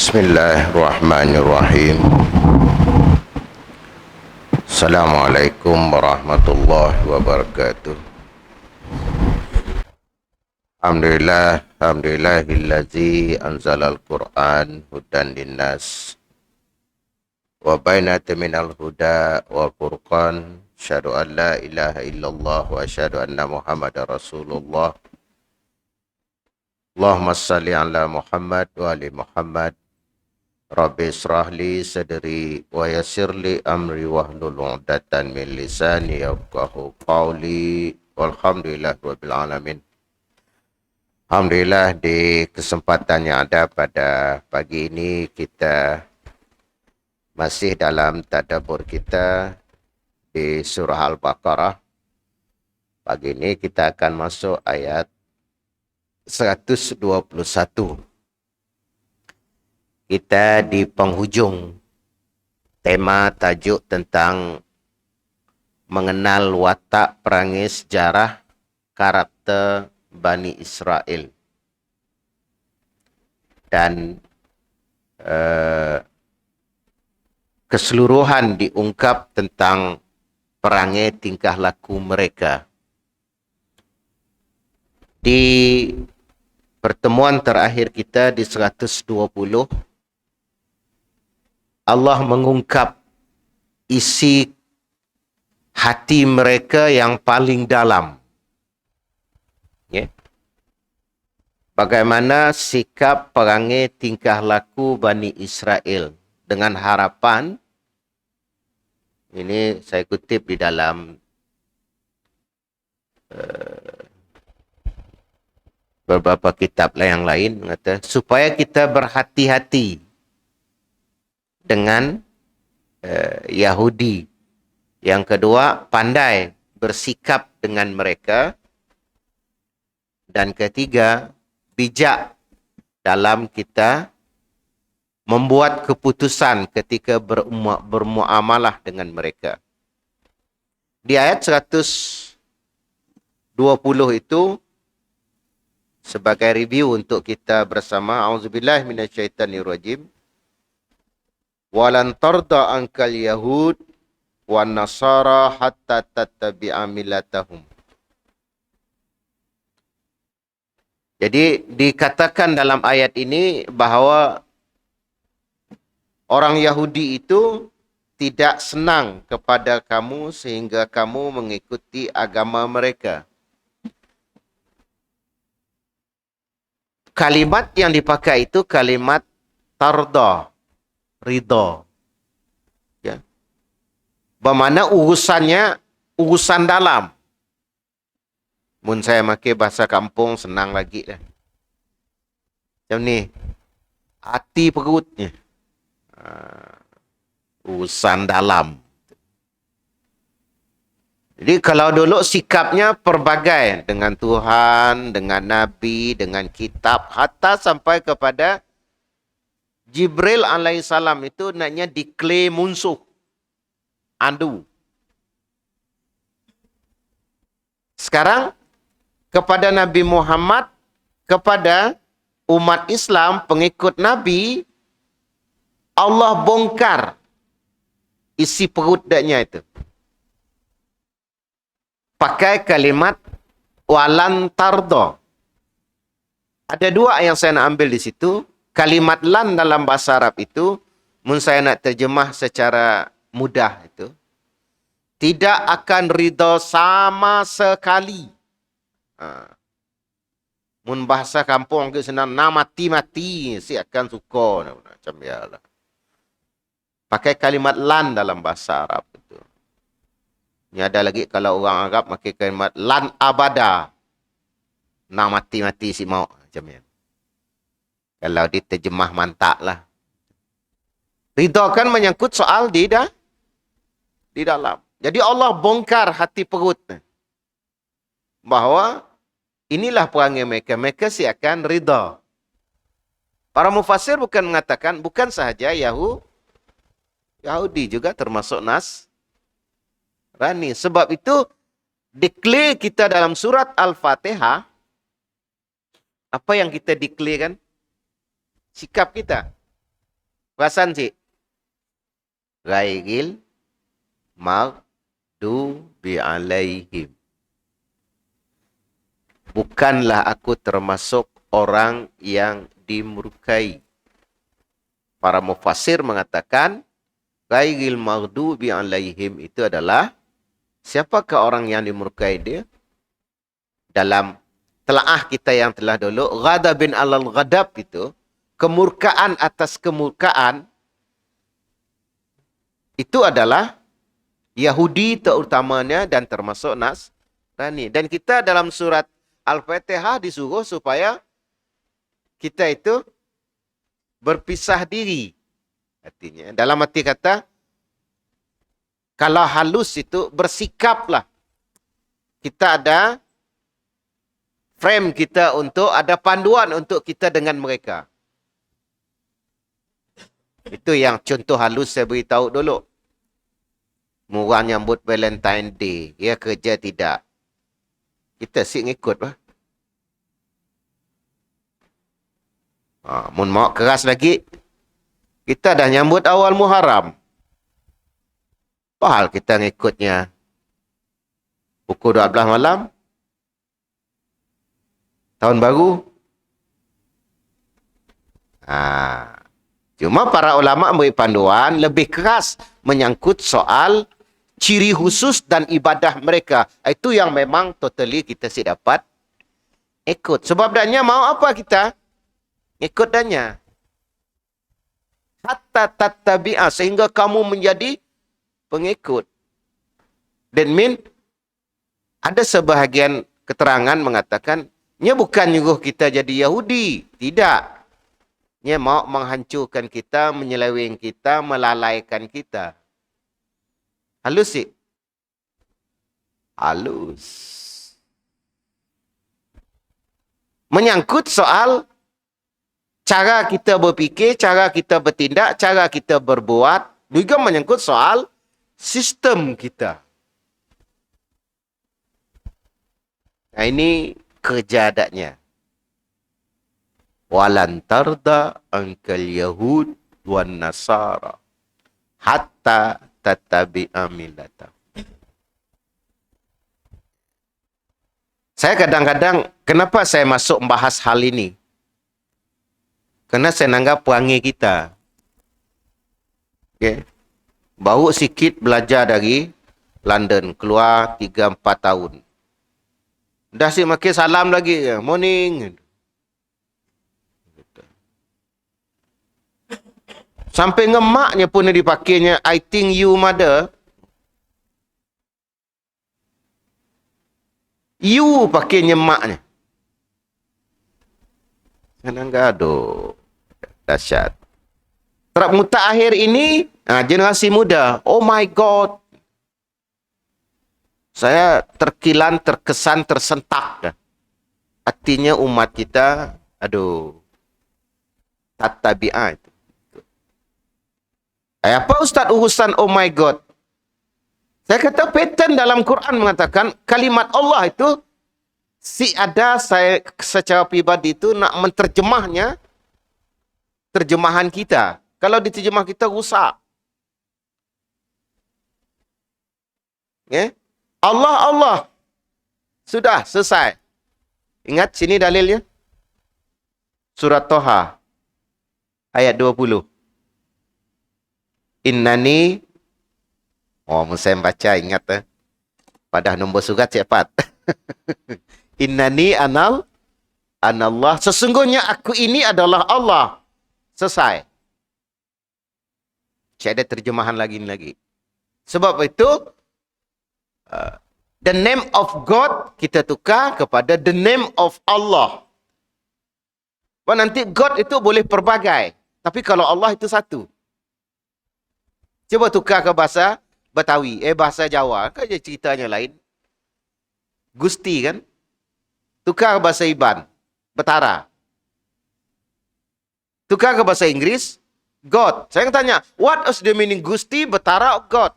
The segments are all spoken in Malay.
Bismillahirrahmanirrahim. Assalamualaikum warahmatullahi wabarakatuh. Alhamdulillahillazi anzalal Qur'an hudan linnas wa bainati minal huda wal furqan. Asyhadu an la ilaha illallah wa asyhadu anna Muhammadar Rasulullah. Allahumma salli ala Muhammad wa ali Muhammad. Rabbi israh li sadri wa yassir li amri wahlul 'uqdatam min lisani yafqahu qawli. Walhamdulillah rabbil alamin. Alhamdulillah, di kesempatan yang ada pada pagi ini kita masih dalam tadabbur kita di surah Al-Baqarah. Pagi ini kita akan masuk ayat 121. Kita di penghujung tema tajuk tentang mengenal watak perangai sejarah karakter Bani Israel. Dan keseluruhan diungkap tentang perangai tingkah laku mereka. Di pertemuan terakhir kita di 120, Allah mengungkap isi hati mereka yang paling dalam. Ya. Bagaimana sikap perangai tingkah laku Bani Israel, dengan harapan, ini saya kutip di dalam beberapa kitab yang lain, mengatakan supaya kita berhati-hati dengan Yahudi. Yang kedua, pandai bersikap dengan mereka. Dan ketiga, bijak dalam kita membuat keputusan ketika bermuamalah dengan mereka. Di ayat 120 itu, sebagai review untuk kita bersama, auzubillahi minasyaitanirrajim. Walan tarda ankal yahud wan nasara hatta tattabi'a millatahum. Jadi dikatakan dalam ayat ini bahawa orang Yahudi itu tidak senang kepada kamu sehingga kamu mengikuti agama mereka. Kalimat yang dipakai itu kalimat tarda, ridha. Ya. Bermakna urusannya urusan dalam. Mun saya pakai bahasa kampung senang lagi lah. Macam ni. Hati perutnya. Urusan dalam. Jadi kalau dulu sikapnya pelbagai dengan Tuhan, dengan Nabi, dengan kitab, hatta sampai kepada Jibril alaihissalam itu naknya declare musuh. Adu. Sekarang kepada Nabi Muhammad, kepada umat Islam, pengikut Nabi, Allah bongkar isi perut daknya itu. Pakai kalimat walan tardo. Ada dua yang saya nak ambil di situ. Kalimat lan dalam bahasa Arab itu, mun saya nak terjemah secara mudah itu, tidak akan ridha sama sekali. Mun bahasa kampung ke senang, na mati-mati si akan suka. Macam biarlah. Pakai kalimat lan dalam bahasa Arab itu. Ini ada lagi kalau orang Arab pakai kalimat lan abada. Na mati-mati si mau. Macam ni. Kalau diterjemah mantak lah. Ridha kan menyangkut soal di dalam. Jadi Allah bongkar hati perut. Bahawa inilah perangai mereka. Mereka si akan ridha. Para mufassir bukan mengatakan, bukan sahaja Yahudi juga termasuk Nasrani. Sebab itu, declare kita dalam surat Al-Fatihah, apa yang kita declare kan? Sikap kita. Perasan cik? Ghairil maghdubi alaihim. Bukanlah aku termasuk orang yang dimurkai. Para mufassir mengatakan ghairil maghdubi alaihim itu adalah siapakah orang yang dimurkai dia? Dalam telaah kita yang telah dulu, ghadabin alal ghadab itu, kemurkaan atas kemurkaan, itu adalah Yahudi terutamanya dan termasuk Nasrani. Dan kita dalam surat Al-Fatihah disuruh supaya kita itu berpisah diri. Artinya, dalam arti kata, kalau halus itu bersikaplah. Kita ada frame kita untuk, ada panduan untuk kita dengan mereka. Itu yang contoh halus saya beritahu dulu. Murah nyambut Valentine Day. Ya kerja tidak. Kita sih ngikut lah. Mun mau keras lagi. Kita dah nyambut awal Muharram. Apa hal kita ngikutnya? Pukul 12 malam. Tahun baru. Cuma para ulama memberi panduan lebih keras menyangkut soal ciri khusus dan ibadah mereka. Itu yang memang totally kita sih dapat ikut. Sebab dannya mau apa kita? Ikut dannya. Hatta tattabi'a, sehingga kamu menjadi pengikut. Dan ada sebahagian keterangan mengatakan, nya bukan nyuruh kita jadi Yahudi. Tidak. Nya mau menghancurkan kita, menyeleweng kita, melalaikan kita. Halus sih. Halus. Menyangkut soal cara kita berfikir, cara kita bertindak, cara kita berbuat. Juga menyangkut soal sistem kita. Nah ini kerja adatnya. Walan tarda ankal yahud wan nasara hatta tattabi'a millatahum. Saya kadang-kadang, kenapa saya masuk membahas hal ini? Karena saya nanggap perangai kita. Okay. Baru sikit belajar dari London, keluar 3-4 tahun. Dah si makin salam lagi. Morning. Sampai ngemaknya pun dipakainya, I think you mother. You pakainya maknya. Senang gaduh. Dahsyat. Terap mutakhir ini, generasi muda. Oh my God. Saya terkilan, terkesan, tersentak. Artinya umat kita, aduh. Tattabi'ah itu. Apa Ustaz urusan oh my God? Saya kata pattern dalam Quran mengatakan kalimat Allah itu saya secara pribadi itu nak menterjemahnya terjemahan kita. Kalau diterjemah kita rusak. Allah Allah. Sudah selesai. Ingat sini dalilnya. Surat Toha ayat 20. Innani, saya baca ingat pada nombor surat cepat. Innani anallah, sesungguhnya aku ini adalah Allah. Selesai. Tidak ada terjemahan lagi. Sebab itu the name of God kita tukar kepada the name of Allah. Nanti God itu boleh pelbagai, tapi kalau Allah itu satu. Coba tukar ke bahasa Betawi, bahasa Jawa, kan ceritanya lain. Gusti kan? Tukar ke bahasa Iban, Betara. Tukar ke bahasa Inggris, God. Saya tanya, what is the meaning Gusti, Betara, God?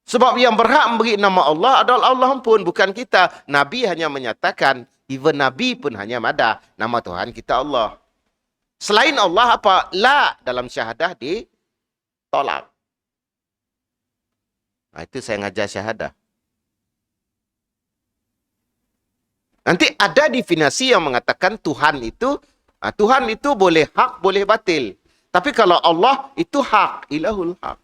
Sebab yang berhak memberi nama Allah adalah Allah pun, bukan kita. Nabi hanya menyatakan, even Nabi pun hanya madah, nama Tuhan kita Allah. Selain Allah apa? La dalam syahadah ditolak. Nah, itu saya ngajar syahadah. Nanti ada definisi yang mengatakan Tuhan itu boleh hak, boleh batil. Tapi kalau Allah itu hak, ilahul hak.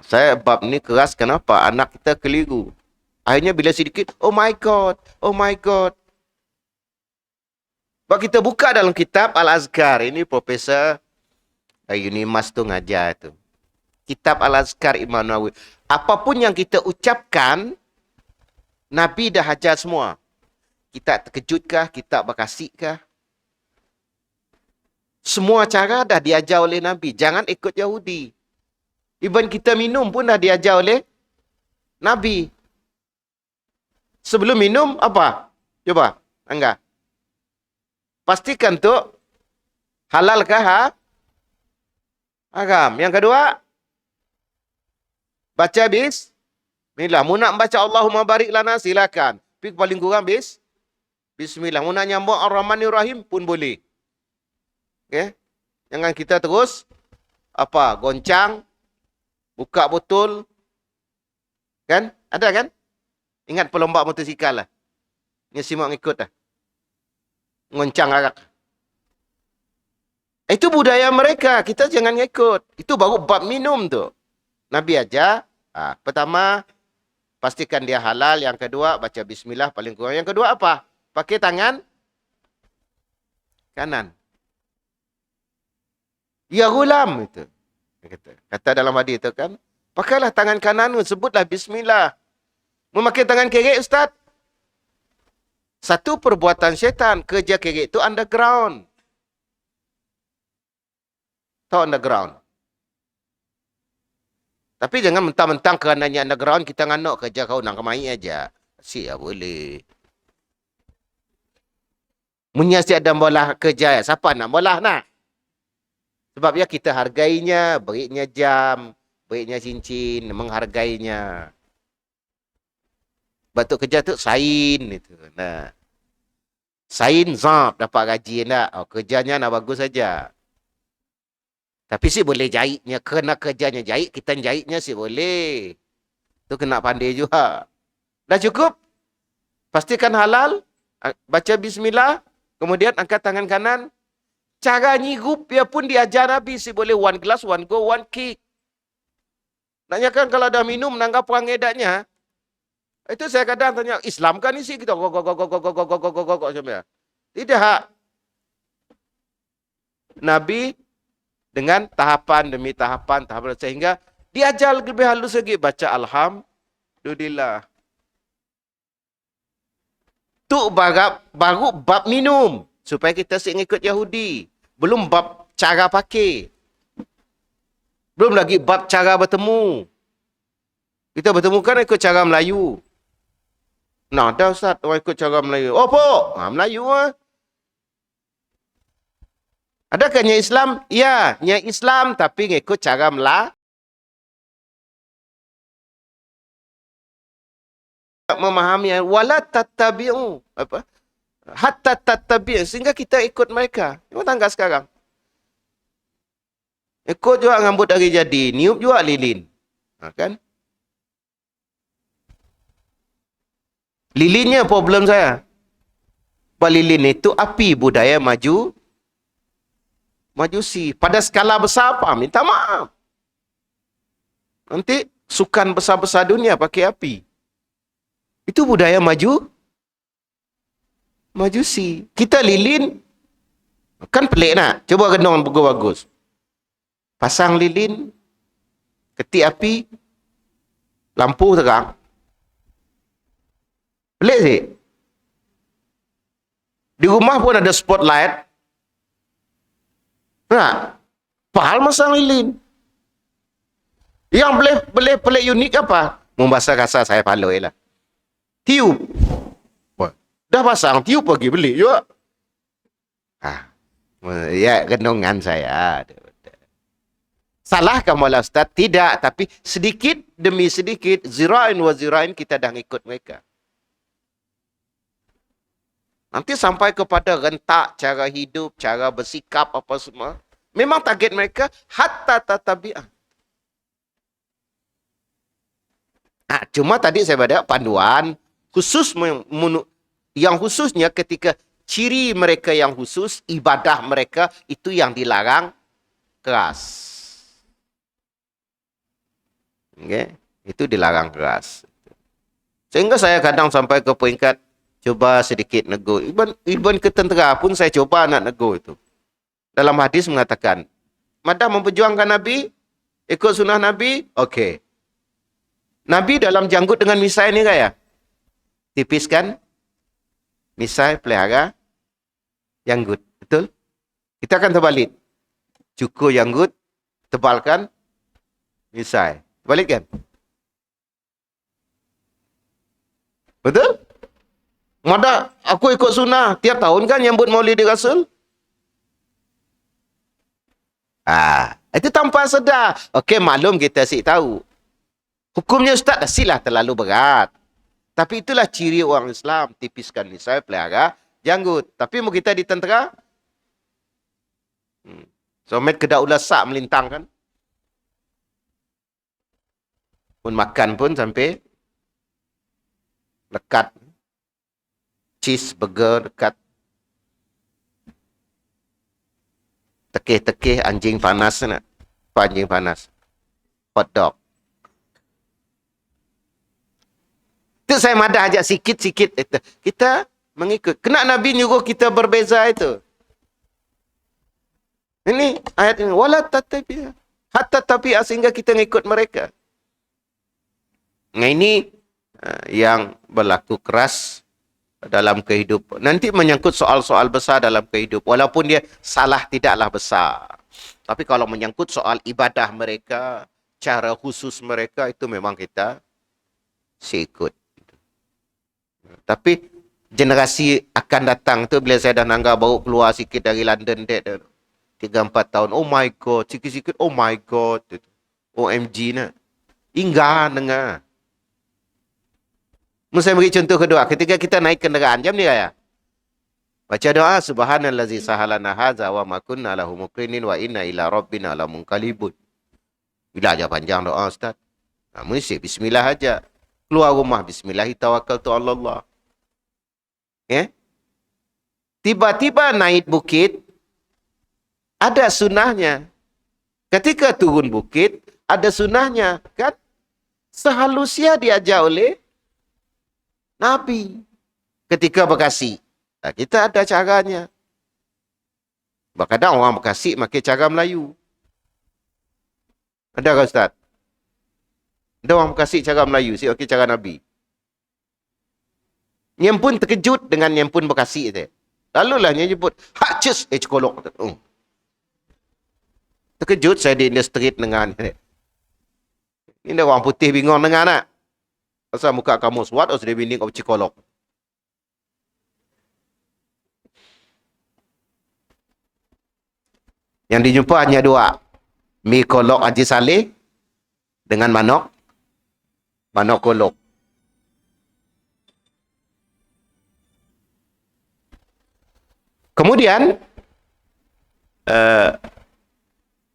Saya bab ni keras kenapa? Anak kita keliru. Akhirnya bila sedikit, oh my God, oh my God. Sebab kita buka dalam kitab Al-Azkar. Ini Profesor Unimas tu ngajar tu. Kitab Al-Azkar Imam Nawawi. Apapun yang kita ucapkan, Nabi dah ajar semua. Kita terkejutkah? Kita berkasitkah? Semua cara dah diajar oleh Nabi. Jangan ikut Yahudi. Even kita minum pun dah diajar oleh Nabi. Sebelum minum, apa? Coba, Angga. Pastikan tu halalkah haram. Yang kedua, baca bismillah. Mu nak baca Allahumma barik lana, silakan. Tapi paling kurang bismillah. Mu nak nyambung Ar-Rahmanir Rahim pun boleh. Okay? Jangan kita terus goncang, buka botol. Kan? Ada kan? Ingat pelomba motosikal lah. Ni simak ikut lah. Ngoncang arak. Itu budaya mereka. Kita jangan ikut. Itu baru bab minum tu. Nabi ajar. Pertama, pastikan dia halal. Yang kedua, baca bismillah paling kurang. Yang kedua apa? Pakai tangan kanan. Ya gulam itu. Kata dalam hadis itu kan. Pakailah tangan kanan, sebutlah bismillah. Memakai tangan kiri, Ustaz. Satu perbuatan syaitan. Kerja kiri itu underground. Tahu underground? Tapi jangan mentang-mentang kerananya underground, kita nganok kerja kau nak kemai aja. Asyik lah boleh. Menyiasat dan bolah kerja. Siapa nak bolah nak? Sebab ya kita hargainya, beriknya jam, beriknya cincin, menghargainya. Batuk kerja tu sain itu. Nah. Sain zap dapat gaji nak. Kerjanya nak bagus saja. Tapi sih boleh jahitnya. Kerana kerjanya jahit, kita jahitnya sih boleh. Tu kena pandai juga. Dah cukup? Pastikan halal. Baca bismillah. Kemudian angkat tangan kanan. Cara nyirup dia pun diajar Nabi sih boleh. One glass, one go, one kick. Nanya kan kalau dah minum, nanggap perang edaknya. Itu saya kadang tanya, Islam kan isi kita? Tidak. Nabi dengan tahapan demi tahapan, sehingga diajar lebih halus lagi. Baca Alhamdulillah. Tu baru bab minum. Supaya kita ikut Yahudi. Belum bab cara pakai. Belum lagi bab cara bertemu. Kita bertemu kan ikut cara Melayu. Nah, dah Ustaz, orang ikut cara Melayu. Oh, Pok. Melayu lah. Adakah nya Islam? Ya, nya Islam tapi ngikut cara Melayu. Memahami wala tattabi'u hatta tattabi' sehingga kita ikut mereka. Tengok tangga sekarang. Ikut juga rambut dari jadi, niup juga lilin. Kan? Lilinnya problem saya. Sebab lilin itu api budaya majusi. Pada skala besar apa? Minta maaf. Nanti sukan besar-besar dunia pakai api. Itu budaya majusi. Kita lilin. Kan pelik nak. Coba renung bagus-bagus. Pasang lilin. Ketik api. Lampu terang. Pelik sih. Di rumah pun ada spotlight. Nah, pahal masang lilin. Yang boleh pelik unik apa? Membahasa kasar saya paloi lah. Tiup. Dah pasang, tiup pergi beli juga. Ya, renungan saya. Salahkah Maulah Ustaz? Tidak, tapi sedikit demi sedikit, zira'in wa zira'in kita dah ikut mereka. Nanti sampai kepada rentak cara hidup, cara bersikap apa semua. Memang target mereka hatta tatabi'ah. Cuma tadi saya baca panduan khusus yang khususnya ketika ciri mereka yang khusus, ibadah mereka itu yang dilarang keras. Okay? Itu dilarang keras. Sehingga saya kadang sampai ke peringkat coba sedikit negur. Even ke tentera pun saya coba nak negur itu. Dalam hadis mengatakan, madah memperjuangkan Nabi, ikut sunnah Nabi, okey. Nabi dalam janggut dengan misai ni kaya? Tipiskan misai pelihara janggut. Betul? Kita akan terbalik. Cukur janggut, tebalkan misai. Terbalik kan? Betul? Madah aku ikut sunnah. Tiap tahun kan nyambut Maulid Rasul? Itu tanpa sedar. Okey, maklum kita asyik tahu. Hukumnya Ustaz dah silah terlalu berat. Tapi itulah ciri orang Islam. Tipiskan misai, pelihara janggut. Tapi mau kita di tentera? Somet kedak ulas sak melintang kan? Pun makan pun sampai lekat. Cheeseburger dekat. Tekih-tekih anjing panas nak. Apa anjing panas? Hot dog. Itu saya madah ajak sikit-sikit. Kita mengikut. Kena Nabi nyuruh kita berbeza itu. Ini ayat ini. Wala tatabi'ah. Hatta tabi'ah sehingga kita ngikut mereka. Nah ini yang berlaku keras dalam kehidupan. Nanti menyangkut soal-soal besar dalam kehidupan. Walaupun dia salah tidaklah besar. Tapi kalau menyangkut soal ibadah mereka, cara khusus mereka, itu memang kita sikut. Tapi generasi akan datang tu bila saya dah nangga baru keluar sikit dari London 3-4 tahun. Oh my God. Sikit-sikit. Oh my God. OMG nak. Hingga dengar. Saya beri contoh kedua. Ketika kita naik kenderaan, jam ni raya. Baca doa, Subhanallazi sahalana haza wa ma kunna lahu muqrinin wa inna ila rabbina lamunqalibun. Bila aja panjang doa, Ustaz. Mesti bismillah aja. Keluar rumah, bismillahi tawakkaltu ala Allah. Tiba-tiba naik bukit, ada sunnahnya. Ketika turun bukit, ada sunnahnya. Kan? Sehalusnya diajar oleh Nabi ketika Bekasi. Kita ada caranya. Kadang orang Bekasi pakai cara Melayu. Ada ke Ustaz? Ada orang Bekasi cara Melayu, saya okey cara Nabi. Yang pun terkejut dengan yang pun Bekasi tu. Lalulah dia nyebut, hacis, cekolok. Terkejut saya di street dengan. Ini orang putih bingung dengan nak. Pasal muka kamus, what was the meaning of psikolog? Yang dijumpa hanya dua. Mi kolok Haji Saleh dengan manok kolok. Kemudian,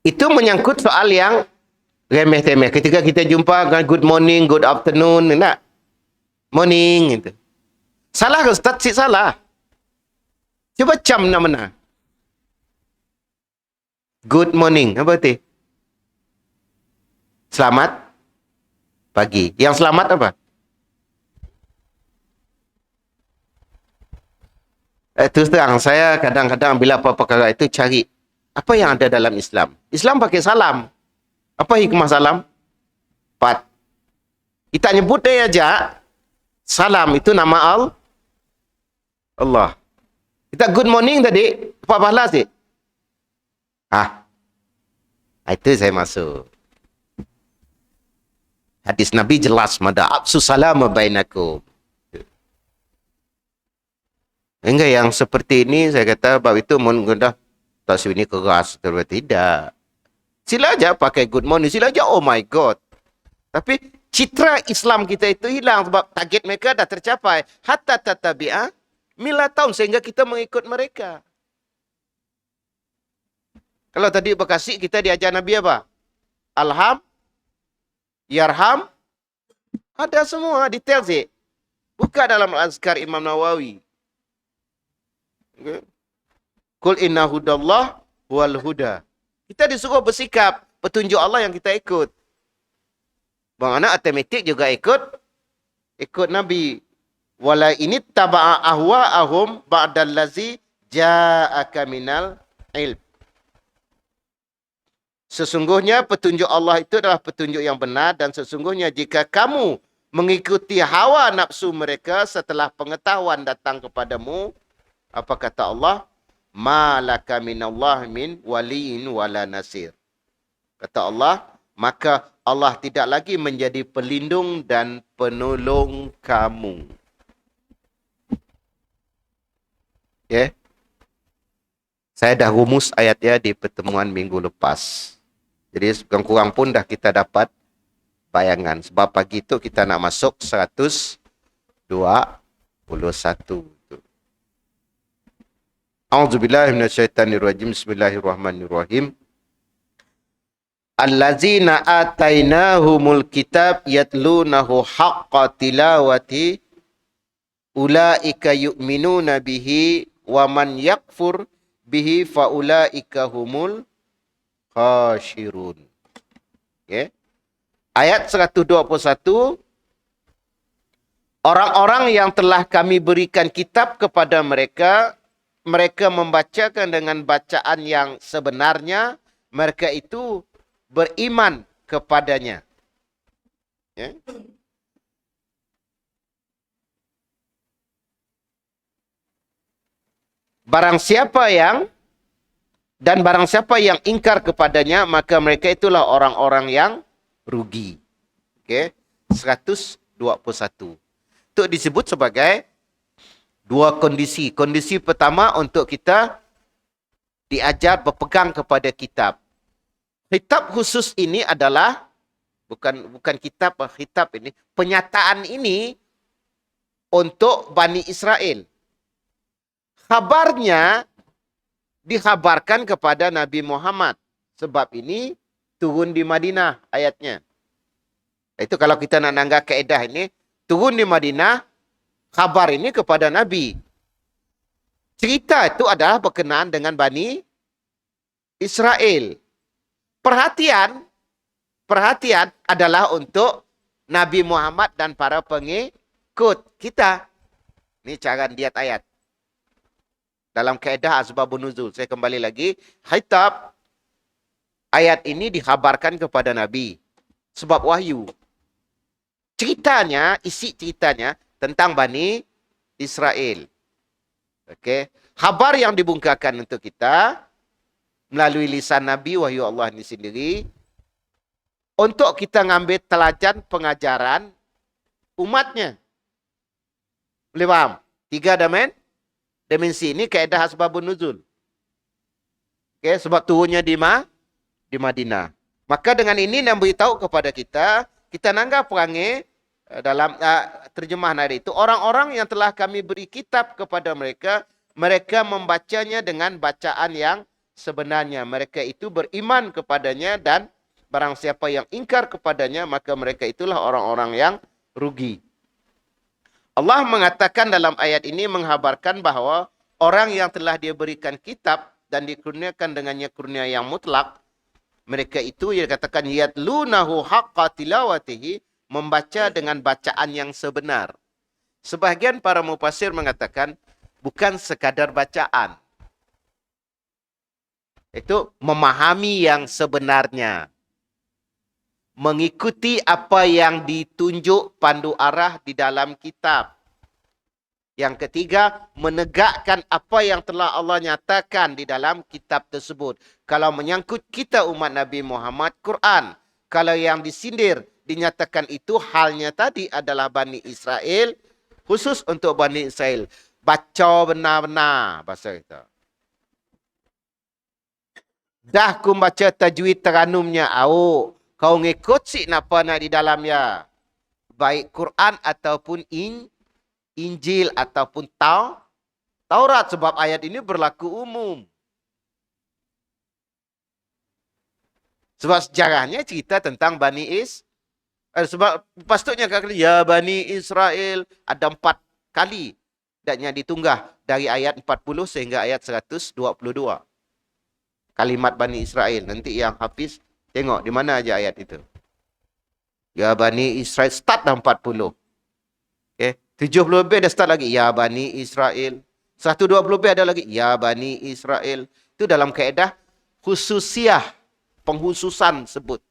itu menyangkut soal yang remeh-temeh. Ketika kita jumpa dengan good morning, good afternoon, nak? Morning, gitu. Salah ke Ustaz? Cik salah. Cuba cam mana-mana. Good morning. Apa itu? Selamat pagi. Yang selamat apa? Terus terang, saya kadang-kadang bila apa perkara itu cari apa yang ada dalam Islam. Islam pakai salam. Apa hikmah salam? 4. Kita nyebut dia aja. Salam itu nama Allah. Kita good morning tadi. Apa pahala sih? Itu saya masuk. Hadis Nabi jelas. Mada absu salama bainakum. Hingga yang seperti ini, saya kata, bab itu menggunakan tasbih ini keras. Tidak. Sila aja pakai good morning. Sila aja oh my God. Tapi citra Islam kita itu hilang sebab target mereka dah tercapai. Hatta tatabi'ah Milatahun sehingga kita mengikut mereka. Kalau tadi Bekasi kita diajar Nabi apa? Alham, Yarham, ada semua detail sih. Buka dalam Al-Azkar Imam Nawawi. Okay. Qul inna hudallah wal huda. Kita disuruh bersikap petunjuk Allah yang kita ikut. Bagaimana otomatik juga ikut Nabi. Wala ini taba'a ahwa'ahum ba'dallazi ja'aka minal ilm. Sesungguhnya petunjuk Allah itu adalah petunjuk yang benar dan sesungguhnya jika kamu mengikuti hawa nafsu mereka setelah pengetahuan datang kepadamu, apa kata Allah? Ma laka minallah min waliyin wala nasir. Kata Allah, maka Allah tidak lagi menjadi pelindung dan penolong kamu. Ya. Saya dah rumus ayatnya di pertemuan minggu lepas. Jadi kurang-kurang pun dah kita dapat bayangan. Sebab pagi itu kita nak masuk 121. A'udzubillahi minasyaitanirrajim. Bismillahirrahmanirrahim. Allazina atainahumul kitab yatlunahu haqqa tilawati ulaika yu'minuna bihi wa man yakfur bihi fa ulaika humul khashirun. Okay. Ayat 121. Orang-orang yang telah kami berikan kitab kepada mereka, mereka membacakan dengan bacaan yang sebenarnya, mereka itu beriman kepadanya. Okay. Barang siapa yang ingkar kepadanya, maka mereka itulah orang-orang yang rugi. Okey, 121. Itu disebut sebagai dua kondisi. Kondisi pertama untuk kita diajar berpegang kepada kitab. Kitab khusus ini adalah bukan kitab, kitab ini, penyataan ini untuk Bani Israel. Khabarnya dikhabarkan kepada Nabi Muhammad. Sebab ini turun di Madinah ayatnya. Itu kalau kita nak nanggap kaedah ini, turun di Madinah, khabar ini kepada Nabi. Cerita itu adalah berkenaan dengan Bani Israel. Perhatian adalah untuk Nabi Muhammad dan para pengikut kita. Ini cara lihat ayat. Dalam kaedah asbabun nuzul. Saya kembali lagi. Khitab. Ayat ini dikhabarkan kepada Nabi. Sebab wahyu. Isi ceritanya tentang Bani Israel. Okey. Khabar yang dibungkakan untuk kita melalui lisan Nabi, wahyu Allah ini sendiri. Untuk kita ngambil telajan pengajaran umatnya. Boleh faham? 3 dimensi ini kaedah asbabun nuzul. Okay, sebab turunnya di Madinah. Maka dengan ini yang beritahu kepada kita nanggap perangai dalam terjemahan hari itu, orang-orang yang telah kami beri kitab kepada mereka, mereka membacanya dengan bacaan yang sebenarnya. Mereka itu beriman kepadanya dan barang siapa yang ingkar kepadanya, maka mereka itulah orang-orang yang rugi. Allah mengatakan dalam ayat ini menghabarkan bahawa orang yang telah dia berikan kitab dan dikurniakan dengannya kurnia yang mutlak, mereka itu yang dikatakan yatlunahu haqqa tilawatihi, membaca dengan bacaan yang sebenar. Sebahagian para mufassir mengatakan bukan sekadar bacaan. Itu memahami yang sebenarnya. Mengikuti apa yang ditunjuk pandu arah di dalam kitab. Yang ketiga, menegakkan apa yang telah Allah nyatakan di dalam kitab tersebut. Kalau menyangkut kita umat Nabi Muhammad, Quran. Kalau yang disindir, dinyatakan itu halnya tadi adalah Bani Israel. Khusus untuk Bani Israel. Baca benar-benar bahasa kita. Dah ku baca tajwid teranumnya awak. Kau ngikut si napa nak di dalamnya. Baik Quran ataupun Injil ataupun Taurat sebab ayat ini berlaku umum. Sebab sejarahnya cerita tentang Bani sebab patutnya kali ya Bani Israel ada 4 kali dan yang ditunggah dari ayat 40 sehingga ayat 122. Kalimat Bani Israel. Nanti yang Hafiz tengok di mana aja ayat itu. Ya Bani Israel start dah 40. Okay. 70 lebih dah start lagi. Ya Bani Israel. 120 lebih ada lagi. Ya Bani Israel. Itu dalam kaedah khususiah. Penghususan sebut.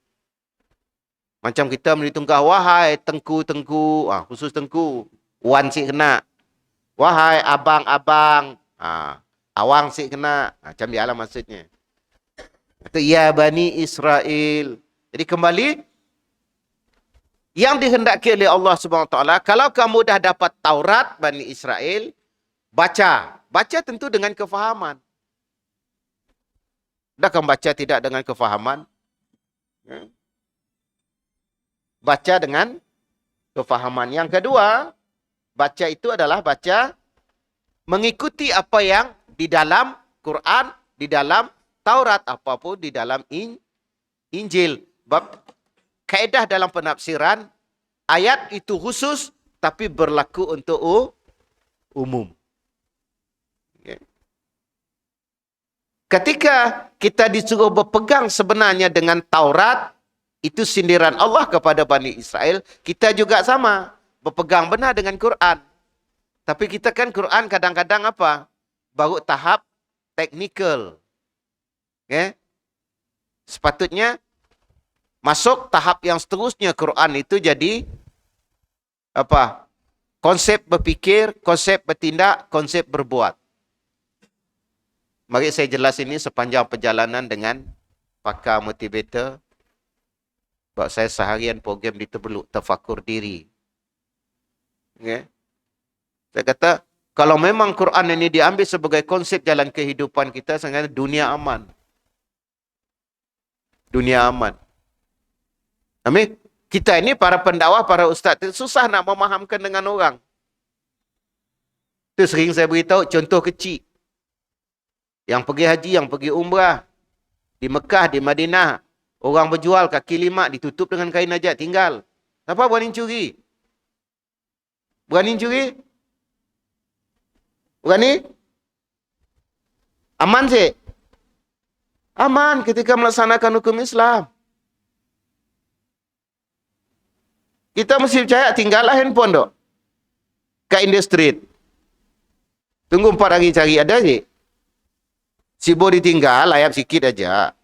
Macam kita menitungkah, wahai tengku-tengku. Khusus tengku. Wan si kena. Wahai abang-abang. Awang si kena. Macam dialah maksudnya. Itu ya Bani Israel. Jadi kembali. Yang dihendaki oleh Allah SWT. Kalau kamu dah dapat Taurat Bani Israel. Baca. Baca tentu dengan kefahaman. Dah kamu baca tidak dengan kefahaman? Baca dengan kefahaman. Yang kedua, baca itu adalah baca mengikuti apa yang di dalam Quran, di dalam Taurat, apapun di dalam Injil. Kaedah dalam penafsiran, ayat itu khusus, tapi berlaku untuk umum. Ketika kita disuruh berpegang sebenarnya dengan Taurat, itu sindiran Allah kepada Bani Israel. Kita juga sama, berpegang benar dengan Quran. Tapi kita kan Quran kadang-kadang apa? Baru tahap teknikal. Okay? Sepatutnya masuk tahap yang seterusnya Quran itu jadi apa? Konsep berfikir, konsep bertindak, konsep berbuat. Mari saya jelas ini sepanjang perjalanan dengan pakar motivator. Sebab saya seharian program di Terbeluk, tafakur diri. Okay? Saya kata, kalau memang Quran ini diambil sebagai konsep jalan kehidupan kita, saya kata dunia aman. Dunia aman. Amin. Kita ini para pendakwah, para ustaz, susah nak memahamkan dengan orang. Itu sering saya beritahu, contoh kecil. Yang pergi haji, yang pergi umrah. Di Mekah, di Madinah. Orang berjual kaki 5 ditutup dengan kain najat tinggal. Siapa berani curi? Berani curi? Berani? Aman sih? Aman ketika melaksanakan hukum Islam. Kita mesti percaya tinggallah handphone dok. Kat industri. Tunggu 4 hari cari ada sih. Sibuk ditinggal, layap sikit aja.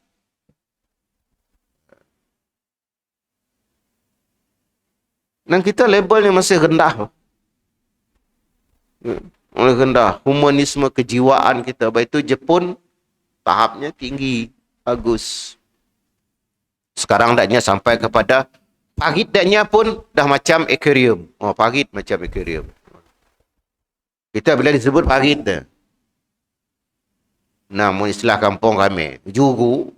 Dan kita labelnya masih rendah. Rendah. Humanisme kejiwaan kita. Baik itu Jepun, tahapnya tinggi. Bagus. Sekarang daknya sampai kepada parit daknya pun dah macam aquarium. Parit macam aquarium. Kita bila disebut parit dah. Namun istilah kampung kami, juru.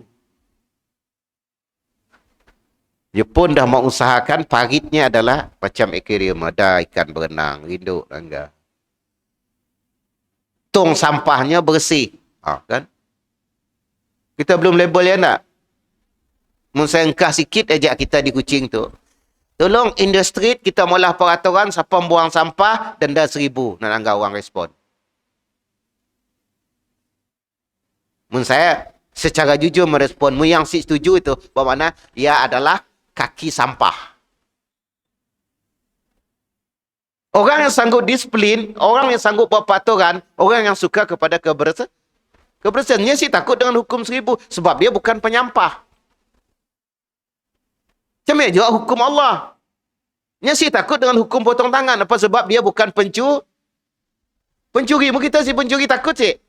Jepun dah mau usahakan paritnya adalah macam aquarium. Ada ikan berenang, rinduk, langgar. Tong sampahnya bersih. Kan? Kita belum label ya nak? Mun saya engkah sikit aja kita di Kuching tu. Tolong industri kita mula peraturan siapa buang sampah denda 1,000. Nak anggar orang respon. Mun saya secara jujur merespon. Mun yang si setuju itu. Bermakna ia adalah kaki sampah. Orang yang sanggup disiplin, orang yang sanggup buat peraturan, orang yang suka kepada kebersihan. Dia sih takut dengan hukum 1,000 sebab dia bukan penyampah. Macam mana juga hukum Allah. Dia sih takut dengan hukum potong tangan. Apa sebab dia bukan pencuri. Mungkin kita si pencuri takut sih.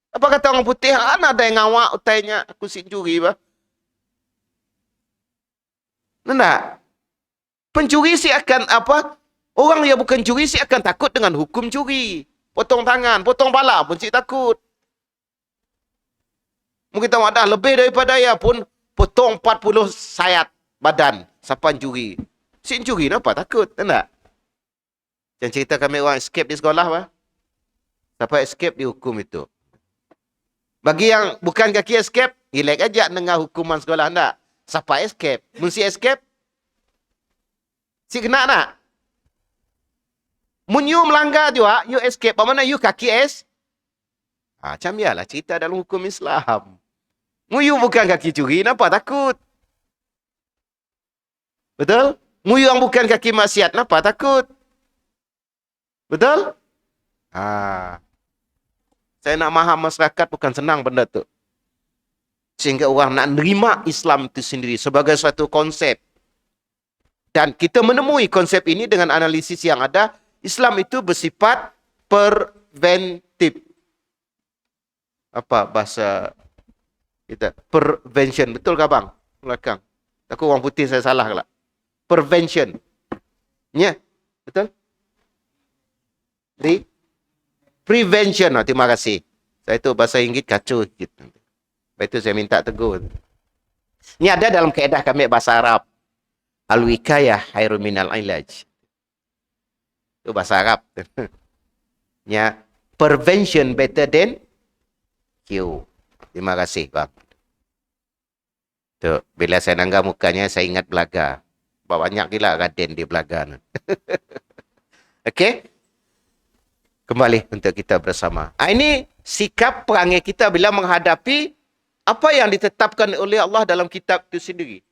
Apa kata orang putih? Ada yang ngawak utainya. Aku si curi. Tidak. Pencuri si akan apa? Orang yang bukan curi si akan takut dengan hukum curi. Potong tangan, potong pala pun si takut. Mungkin tahu ada lebih daripada ya pun potong 40 sayat badan. Siapa curi? Si curi kenapa takut? Tidak. Yang cerita kami orang escape di sekolah. Siapa escape dihukum itu. Bagi yang bukan kaki escape, relax aja dengan hukuman sekolah anda. Siapa escape? Mesti escape? Si kena nak? Mun you melanggar juga, you escape. Apa mana you kaki es? Macam lah cerita dalam hukum Islam. Mun you bukan kaki curi, kenapa takut? Betul? Mun you yang bukan kaki maksiat, kenapa takut? Betul? Saya nak maham masyarakat bukan senang benda tu. Sehingga orang nak nerima Islam itu sendiri sebagai suatu konsep. Dan kita menemui konsep ini dengan analisis yang ada. Islam itu bersifat preventif. Apa bahasa kita? Prevention. Betul ke bang? Belakang. Aku orang putih saya salah ke lah. Prevention. Ya, betul? Prevention. Oh, terima kasih. Saya tu bahasa Inggeris kacau sikit. Lepas itu saya minta tegur. Ini ada dalam kaedah kami bahasa Arab. Al-wikayah khairun minal ilaj. Itu bahasa Arab. Ya, prevention better than cure. Terima kasih, bang. Tuh, bila saya nangga mukanya, saya ingat Belaga. Banyak gila Raden di Belaga. Okey? Kembali untuk kita bersama. Ini sikap perangai kita bila menghadapi apa yang ditetapkan oleh Allah dalam kitab itu sendiri.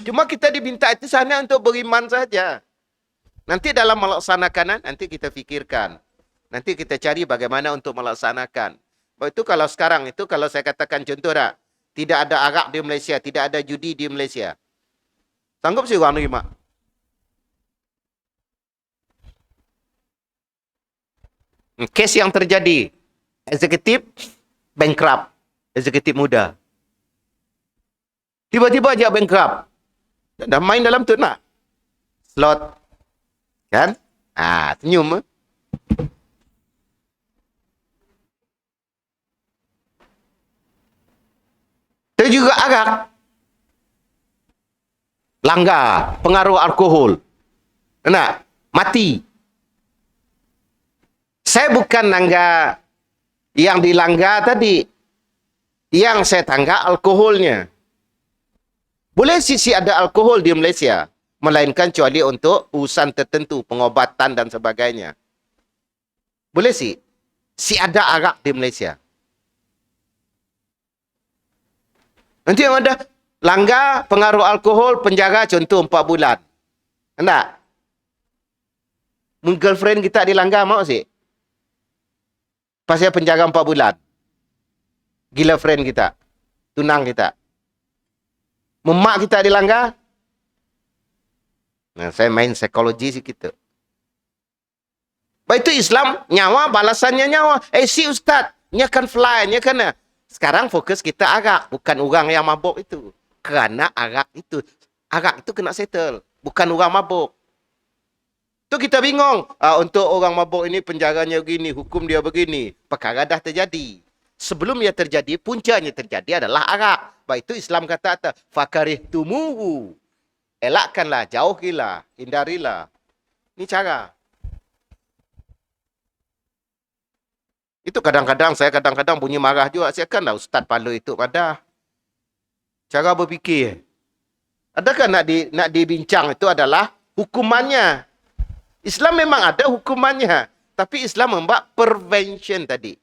Cuma kita diminta itu hanya untuk beriman saja. Nanti dalam melaksanakan, nanti kita fikirkan. Nanti kita cari bagaimana untuk melaksanakan. Itu kalau sekarang itu, kalau saya katakan contoh dah, tidak ada arak di Malaysia, tidak ada judi di Malaysia. Sanggup sih orang nerima? Kes yang terjadi, eksekutif bankrupt, eksekutif muda. Tiba-tiba aja bankrupt. Dan main dalam tu nak. Slot. Kan? Senyum. Itu juga arak. Langgar, pengaruh alkohol. Nak? Mati. Saya bukan langgar yang dilanggar tadi. Yang saya tanggap alkoholnya. Boleh sisi ada alkohol di Malaysia. Melainkan kecuali untuk urusan tertentu, pengobatan dan sebagainya. Boleh sih. Si ada arak di Malaysia. Nanti yang ada langgar pengaruh alkohol, penjara contoh 4 bulan. Enggak? Girlfriend kita dilanggar mau sih? Pasal penjara 4 bulan. Gila friend kita. Tunang kita. Memak kita dilanggar. Nah, saya main psikologi sih gitu. Baik itu Islam, nyawa, balasannya nyawa. Si Ustaz, nya kan fly, nya kan. Sekarang fokus kita arak. Bukan orang yang mabuk itu. Kerana arak itu kena settle. Bukan orang mabuk. Tu kita bingung. Untuk orang mabuk ini penjaranya begini, hukum dia begini. Perkara dah terjadi. Sebelum ia terjadi, puncanya terjadi adalah arak. Baik itu Islam kata, fakarih tumuhu. Elakkanlah, jauhilah, hindarilah. Ini cara. Itu kadang-kadang, saya kadang-kadang bunyi marah juga. Saya kan lah Ustaz Palu itu pada. Cara berfikir. Adakah nak dibincang itu adalah hukumannya. Islam memang ada hukumannya. Tapi Islam membuat prevention tadi.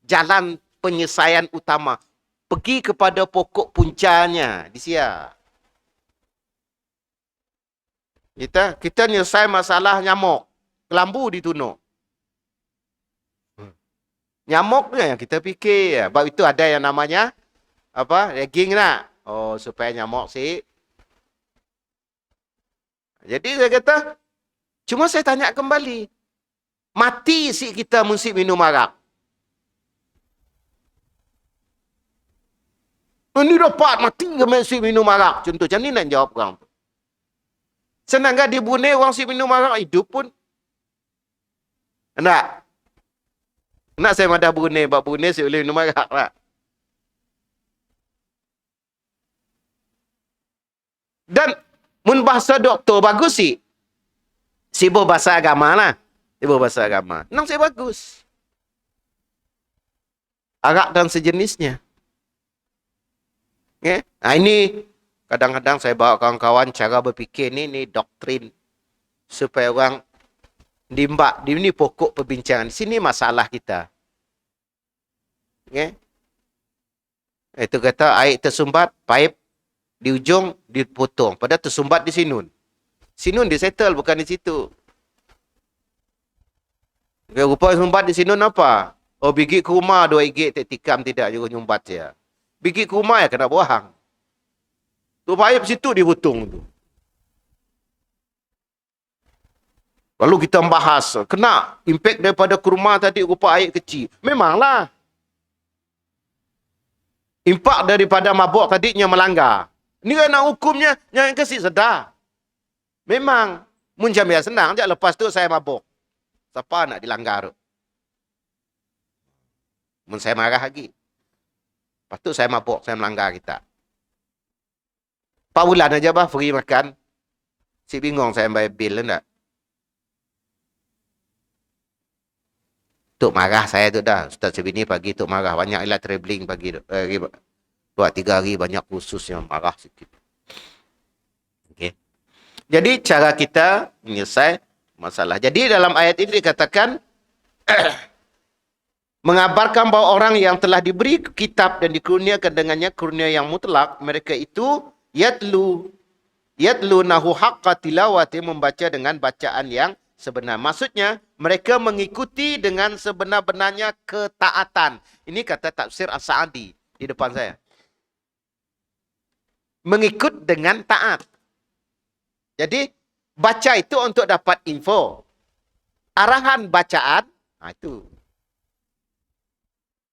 Jalan penyelesaian utama. Pergi kepada pokok puncanya. Di sia. Kita nyelesai masalah nyamuk. Kelambu ditunuk. Nyamuknya yang kita fikir. Sebab itu ada yang namanya ragging nak. Supaya nyamuk sih. Jadi saya kata, cuma saya tanya kembali. Mati si kita mesti minum arak. Ini dapat mati ke mesti minum arak. Contoh macam ni nak jawab orang tu. Senang kan di Brunei orang si minum arak hidup pun. Nak? Nak saya madah Brunei. Sebab Brunei si boleh minum arak lah. Dan mun bahasa doktor bagus sih. Sibuk bahasa agama lah. Sibuk bahasa agama. Nang saya bagus. arak dan sejenisnya. Ya? Nah, ini kadang-kadang saya bawa kawan-kawan cara berfikir ni doktrin supaya orang dimbak. Ini pokok perbincangan. Sini masalah kita. Ya? Itu kata air tersumbat, pipe di ujung dipotong. Padahal tersumbat di sinun. Sinun di settle, bukan di situ. Okay, rupa sumbat di sinun apa? Oh, bigi ke rumah 2 gig tak tikam tidak juga nyumbat saya. Bigi ke rumah ya kena buang. Tu pipe situ dipotong tu. Lalu kita bahas, kena impact daripada ke rumah tadi rupa air kecil. Memanglah. Impak daripada mabuk tadinya melanggar. Ni kan nak hukumnya, yang kasih sedar. Memang. Mun jam ya senang je, lepas tu saya mabuk. Siapa nak dilanggar? Mun saya marah lagi. Lepas tu saya mabuk, saya melanggar kita. 4 bulan aja bah, free makan. Si bingung saya bayar bil tak? Tok marah saya tu dah. Ustaz Sebini pagi tok marah. Banyak ilah travelling pagi. 2-3 hari banyak khusus yang marah sikit. Okay. Jadi cara kita menyelesaikan masalah. Jadi dalam ayat ini dikatakan mengabarkan bahawa orang yang telah diberi kitab dan dikurniakan dengannya kurnia yang mutlak, mereka itu yatlu nahu haqqa tilawati, membaca dengan bacaan yang sebenar. Maksudnya mereka mengikuti dengan sebenar-benarnya ketaatan. Ini kata tafsir As-Sa'di di depan saya. Mengikut dengan taat. Jadi baca itu untuk dapat info. Arahan bacaan, itu.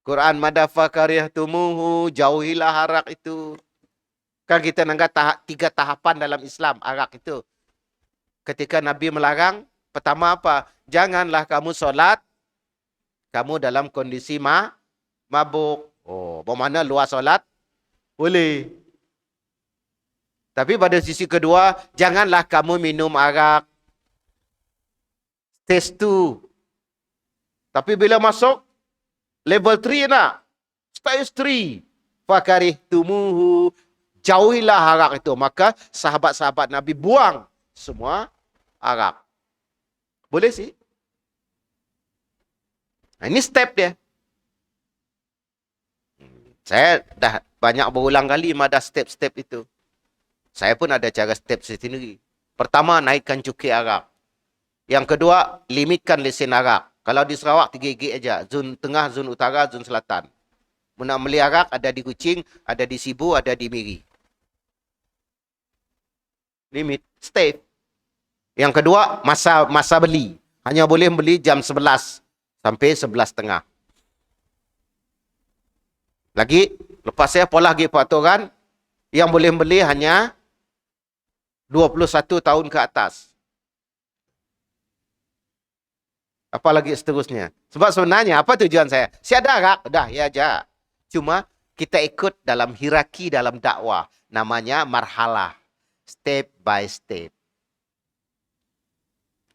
Quran madafa karihtumuhu, jauhilah arak itu. Kan kita nanggap 3 tahapan dalam Islam arak itu. Ketika Nabi melarang, pertama apa? Janganlah kamu solat, kamu dalam kondisi mabuk. Oh, bermakna luar solat? Boleh. Tapi pada sisi kedua, janganlah kamu minum arak. Stage 2. Tapi bila masuk level 3 nak. Stage 3. Fakarihtumuhu. Jauhilah arak itu. Maka sahabat-sahabat Nabi buang semua arak. Boleh sih. Nah, ini step dia. Saya dah banyak berulang kali ada step-step itu. Saya pun ada cara step sendiri. Pertama, naikkan cukai arak. Yang kedua, limitkan lesen arak. Kalau di Sarawak 3 gig aja. Zon tengah, zon utara, zon selatan. Nak beli arak ada di Kuching, ada di Sibu, ada di Miri. Limit, step. Yang kedua, masa beli. Hanya boleh beli jam 11 sampai 11.30. Lagi, lepas saya pola lagi peraturan, yang boleh beli hanya 21 tahun ke atas. Apa lagi seterusnya? Sebab sebenarnya, apa tujuan saya? Saya ada arak, dah, ya aja. Cuma, kita ikut dalam hierarki dalam dakwah. Namanya marhalah. Step by step.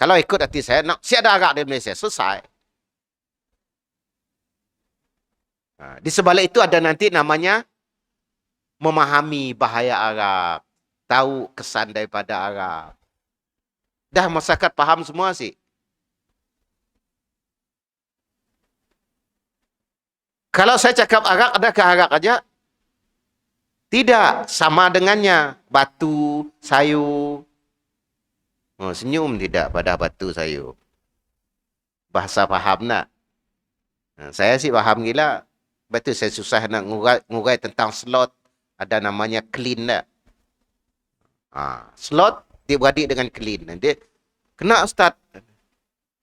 Kalau ikut hati saya, saya ada arak di Malaysia, selesai. Di sebalik itu ada nanti namanya memahami bahaya arak. Tahu kesan daripada arak. Dah masyarakat faham semua sih. Kalau saya cakap arak, adakah arak aja? Tidak, sama dengannya. Batu, sayur. Oh, senyum tidak pada batu sayur. Bahasa faham nak? Saya sih faham gila. Betul saya susah nak ngurai tentang slot. Ada namanya clean tak? Slot dia beradik dengan clean. Nanti kena Ustaz.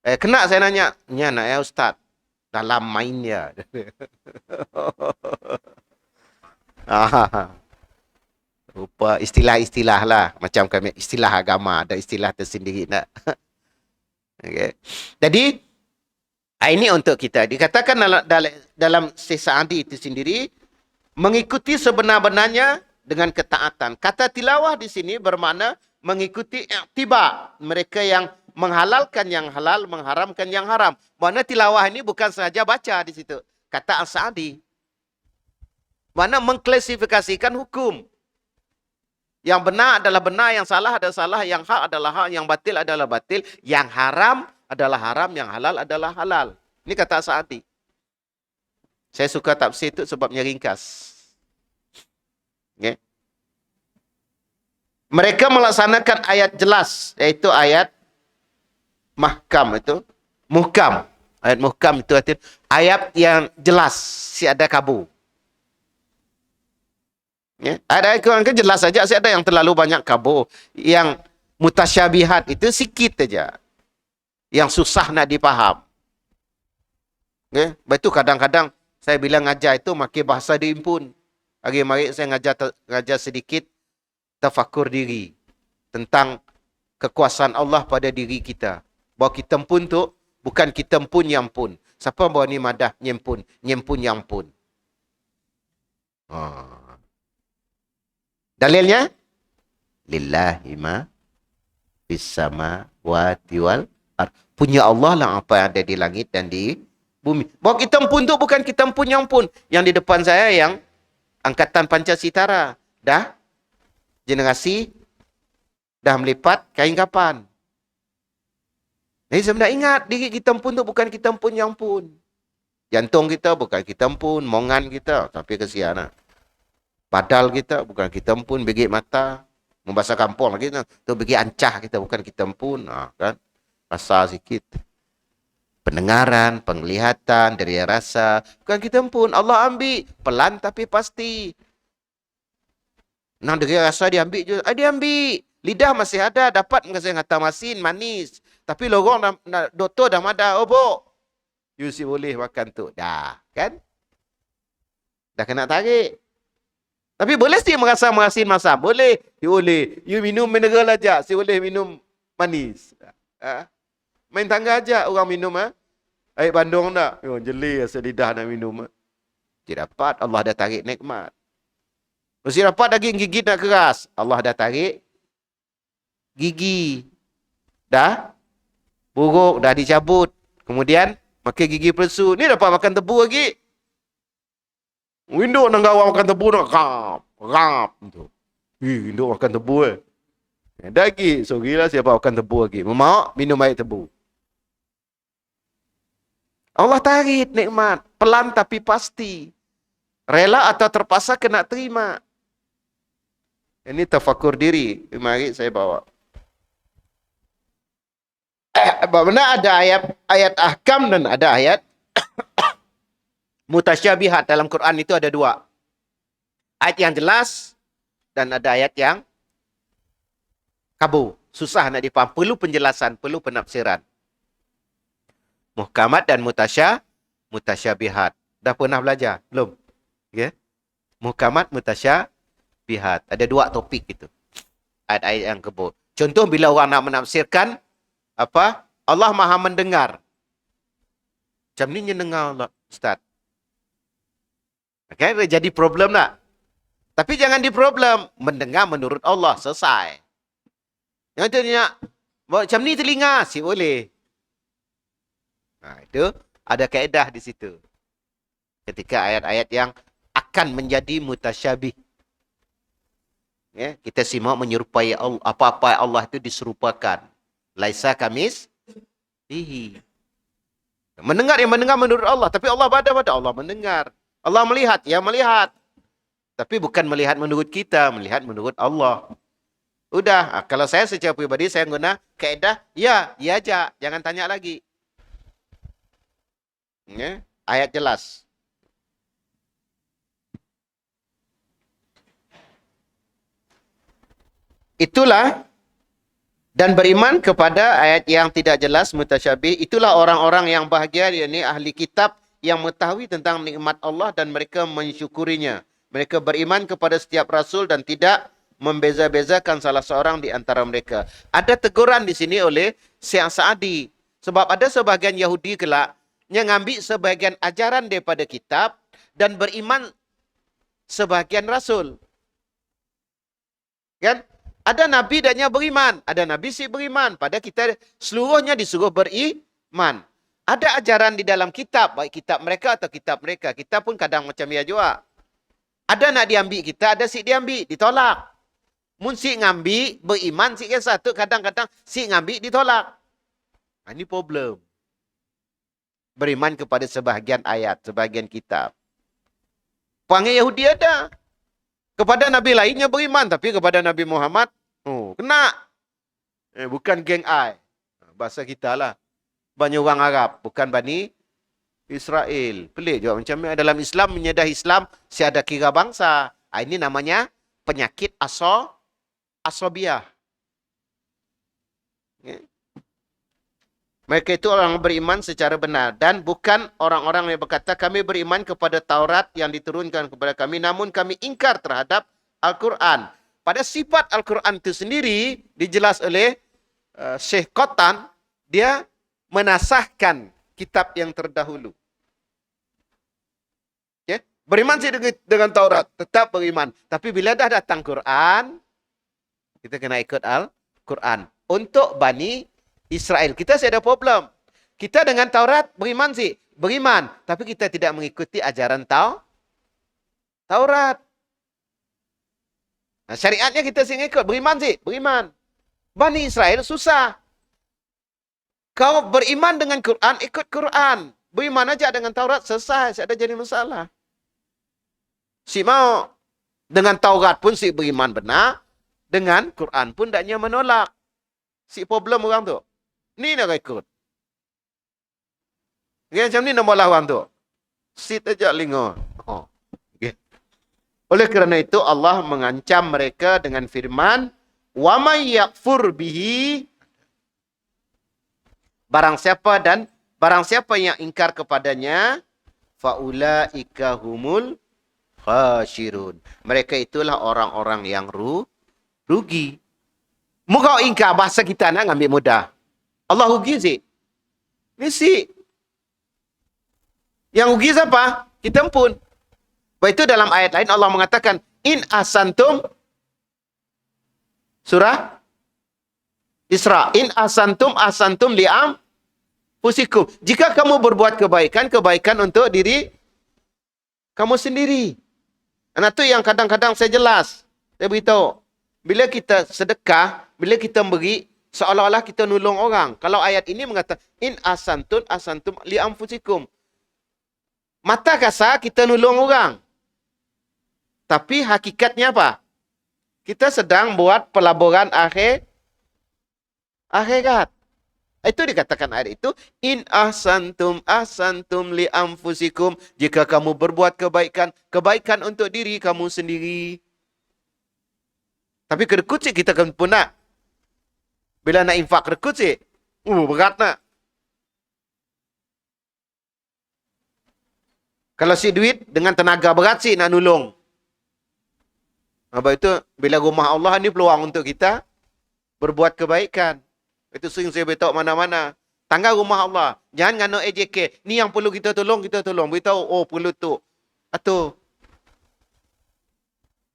Kena saya nanya. Ya nak ya Ustaz. Dalam mainnya. Rupa istilah-istilah lah. Macam kami istilah agama. Ada istilah tersendiri nak. Okay. Jadi, ini untuk kita. Dikatakan dalam Syekh Sa'di itu sendiri, mengikuti sebenar-benarnya dengan ketaatan. Kata tilawah di sini bermakna mengikuti i'tibar. Mereka yang menghalalkan yang halal, mengharamkan yang haram. Makna tilawah ini bukan sahaja baca di situ. kata As-Sa'di. Mana mengklasifikasikan hukum. Yang benar adalah benar, yang salah adalah salah, yang hak adalah hak, yang batil adalah batil, yang haram adalah haram, yang halal adalah halal. Ini kata As-Sa'di. Saya suka tafsir itu sebabnya ringkas. Okay. Mereka melaksanakan ayat jelas, yaitu ayat mahkam itu. Muhkam. Ayat muhkam itu artinya ayat yang jelas, si ada kabur. Ya. Ada Al-Quran kan jelas saja, ada yang terlalu banyak kabur. Yang mutasyabihat itu sikit saja. Yang susah nak dipaham. Ya. Itu kadang-kadang saya bilang ngajar itu makin bahasa diimpun. Hari-hari saya ngajar sedikit tafakur diri. Tentang kekuasaan Allah pada diri kita. Bahawa kita pun tu, bukan kita pun yang pun. Siapa bawa ni madah nyempun. Nyempun yang pun. Dalilnya lillahi ma fis samawati wal ard. Punya Allah lah apa yang ada di langit dan di bumi. Bahawa kita pun tu bukan kita pun yang pun. Yang di depan saya yang angkatan Pancasitara. Dah generasi dah melipat kain kapan. Jadi saya nak ingat diri kita pun tu bukan kita pun yang pun. Jantung kita bukan kita pun, mongan kita tapi kesian lah. Padal kita, bukan kita pun begi mata. Membahasa kampung lagi, tu begi ancah kita, bukan kita pun. Kan? Rasa sikit. Pendengaran, penglihatan, dari rasa. Bukan kita pun. Allah ambil. Pelan tapi pasti. Nah, dari rasa dia ambil je. Dia ambil. Lidah masih ada. Dapat mengasih ngata masin, manis. Tapi lorong, doktor dah madah. Oh, bok. You si boleh makan tu. Dah. Kan? Dah kena tarik. Tapi boleh si merasa merasin masam? Boleh. Boleh. You minum mineral aja. Si boleh minum manis. Main tangga aja orang minum. Air bandung tak? Jeli rasa lidah nak minum. Tidak dapat. Allah dah tarik nikmat. Mesti dapat daging gigit nak keras. Allah dah tarik gigi. Dah buruk. Dah dicabut. Kemudian makan gigi palsu. Ni dapat makan tebu lagi. Window nak gawang makan tebu nak rap tu. Window makan tebu Dagi, sorry lah siapa makan tebu lagi. Mau minum air tebu. Allah tarik nikmat, pelan tapi pasti. Rela atau terpaksa kena terima. Ini tafakur diri. Mari saya bawa. Benar ada ayat ahkam dan ada ayat mutasyabihat. Dalam Quran itu ada dua. Ayat yang jelas dan ada ayat yang kabur. Susah nak dipaham. Perlu penjelasan, perlu penafsiran. Muhkamat dan mutasyabihat. Dah pernah belajar? Belum? Okay. Muhkamat, mutasyabihat. Ada dua topik itu. Ayat-ayat yang kabur. Contoh bila orang nak menafsirkan apa? Allah Maha mendengar. Macam ni dengar Allah, Ustaz. Okay, jadi problem tak? Tapi jangan di problem. Mendengar menurut Allah. Selesai. Yang itu dia macam ni telinga. Si boleh. Itu ada kaedah di situ. Ketika ayat-ayat yang akan menjadi mutasyabih. Ya, kita simak menyerupai Allah. Apa-apa Allah itu diserupakan. Laisa kamis. Mendengar yang mendengar menurut Allah. Tapi Allah pada Allah mendengar. Allah melihat, ya melihat. Tapi bukan melihat menurut kita, melihat menurut Allah. Udah, kalau saya secara pribadi, saya guna kaedah, ya aja. Jangan tanya lagi. Ya, ayat jelas. Itulah, dan beriman kepada ayat yang tidak jelas, mutasyabih. Itulah orang-orang yang bahagia, yakni ahli kitab, yang mengetahui tentang nikmat Allah dan mereka mensyukurinya. Mereka beriman kepada setiap rasul dan tidak membeza-bezakan salah seorang di antara mereka. Ada teguran di sini oleh Syekh Sa'di. Sebab ada sebahagian Yahudi kelak yang ambil sebahagian ajaran daripada kitab dan beriman sebahagian rasul. Kan? Ada nabi dan yang beriman. Ada nabi si beriman. Pada kita seluruhnya disuruh beriman. Ada ajaran di dalam kitab, baik kitab mereka atau kitab mereka. Kita pun kadang macam ya juga. Ada nak diambil kita, ada si diambil, ditolak. Mun si ngambil, beriman si ke satu, kadang-kadang si ngambil, ditolak. Ini problem. Beriman kepada sebahagian ayat, sebahagian kitab. Panggil Yahudi ada. Kepada Nabi lainnya beriman, tapi kepada Nabi Muhammad, kena. Bukan geng ai. Bahasa kita lah. Banyak orang Arab, bukan Bani Israel. Pelik juga macam ni. Dalam Islam, menyedah Islam, siada kira bangsa. Ini namanya penyakit asobiah. Mereka itu orang beriman secara benar. Dan bukan orang-orang yang berkata, kami beriman kepada Taurat yang diturunkan kepada kami, namun kami ingkar terhadap Al-Quran. Pada sifat Al-Quran itu sendiri, dijelas oleh Syekh Qattan, dia menasahkan kitab yang terdahulu. Okay? Beriman sih dengan Taurat, tetap beriman. Tapi bila dah datang Quran, kita kena ikut Al-Quran. Untuk Bani Israel, kita ada problem. Kita dengan Taurat beriman sih, beriman. Tapi kita tidak mengikuti ajaran Taurat. Nah, syariatnya kita sih ikut, beriman sih, beriman. Bani Israel susah. Kau beriman dengan Quran, ikut Quran. Beriman aja dengan Taurat, selesai. Tak ada jadi masalah. Si mau dengan Taurat pun si beriman benar. Dengan Quran pun taknya menolak. Si problem orang tu. Ni nak ikut. Okay, macam ni nak malah orang tu. Sit aja lingo. Okay. Oleh kerana itu Allah mengancam mereka dengan firman, "Wa may yakfur bihi", barang siapa yang ingkar kepadanya, faulaika humul khasirun. Mereka itulah orang-orang yang rugi. Muka ingkar, bahasa kita nak ambil mudah. Allah rugi sih. Mesti. Yang rugi siapa? Kita pun. Sebab itu dalam ayat lain Allah mengatakan, in asantum, surah Isra, in asantum li'am pusikum. Jika kamu berbuat kebaikan, kebaikan untuk diri kamu sendiri. Nah, itu yang kadang-kadang saya jelas. Saya beritahu. Bila kita sedekah, bila kita beri, seolah-olah kita nolong orang. Kalau ayat ini mengatakan, in asantum li'am pusikum. Mata kasar kita nolong orang. Tapi hakikatnya apa? Kita sedang buat pelaburan akhirat. Itu dikatakan ayat itu, in ahsantum li anfusikum. Jika kamu berbuat kebaikan, kebaikan untuk diri kamu sendiri. Tapi kedekut sih kita kan pun nak. Bila nak infak kedekut sih, berat nak. Kalau si duit dengan tenaga berat sih nak nolong. Sebab itu bila rumah Allah ni peluang untuk kita berbuat kebaikan. Itu sering saya beritahu mana-mana. Tangga rumah Allah. Jangan ngano AJK. Ni yang perlu kita tolong, kita tolong. Beritahu, perlu tu. Atau.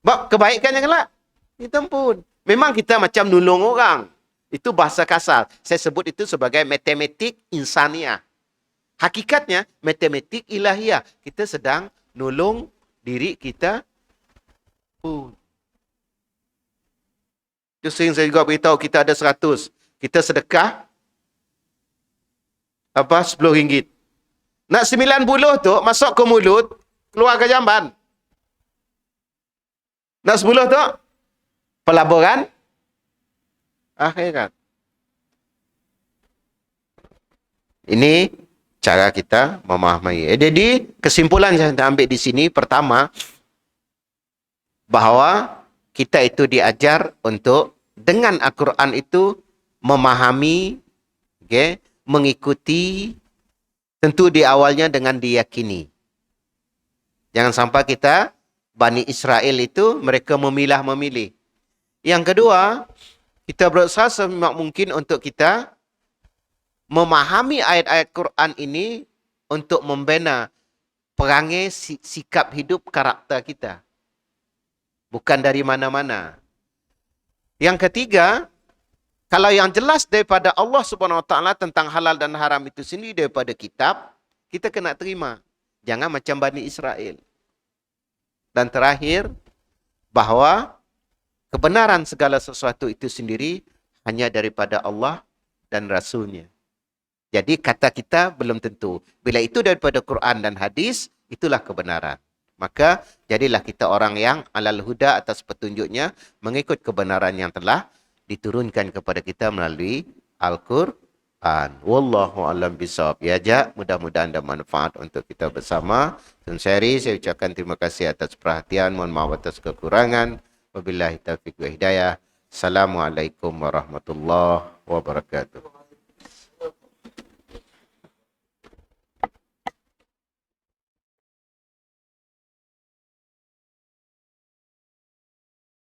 Sebab kebaikan janganlah. Kita pun. Memang kita macam nolong orang. Itu bahasa kasar. Saya sebut itu sebagai matematik insaniah. Hakikatnya, matematik ilahiyah. Kita sedang nolong diri kita pun. Itu sering saya juga beritahu, kita ada 100. Kita sedekah 10 ringgit. Nak 90 tu masuk ke mulut, keluar ke jamban. Nak 10 tu pelaburan akhirat. Ini cara kita memahami. Jadi kesimpulan yang saya ambil di sini, pertama, bahawa kita itu diajar untuk dengan Al-Quran itu memahami, mengikuti, tentu di awalnya dengan diyakini. Jangan sampai kita, Bani Israel itu, mereka memilah-memilih. Yang kedua, kita berusaha semaksimal mungkin untuk kita memahami ayat-ayat Quran ini untuk membina perangai sikap hidup karakter kita. Bukan dari mana-mana. Yang ketiga, Kalau yang jelas daripada Allah Subhanahu Wa Taala tentang halal dan haram itu sendiri daripada kitab, kita kena terima. Jangan macam Bani Israel. Dan terakhir, bahawa kebenaran segala sesuatu itu sendiri hanya daripada Allah dan Rasulnya. Jadi kata kita belum tentu. Bila itu daripada Quran dan hadis, itulah kebenaran. Maka jadilah kita orang yang alal huda atas petunjuknya, mengikut kebenaran yang telah diturunkan kepada kita melalui Al-Quran. Wallahu a'lam bishawab. Ya, Jak, mudah-mudahan ada manfaat untuk kita bersama. Tuan Syari, saya ucapkan terima kasih atas perhatian. Mohon maaf atas kekurangan. Wabillahi taufiq wa hidayah. Assalamualaikum warahmatullahi wabarakatuh.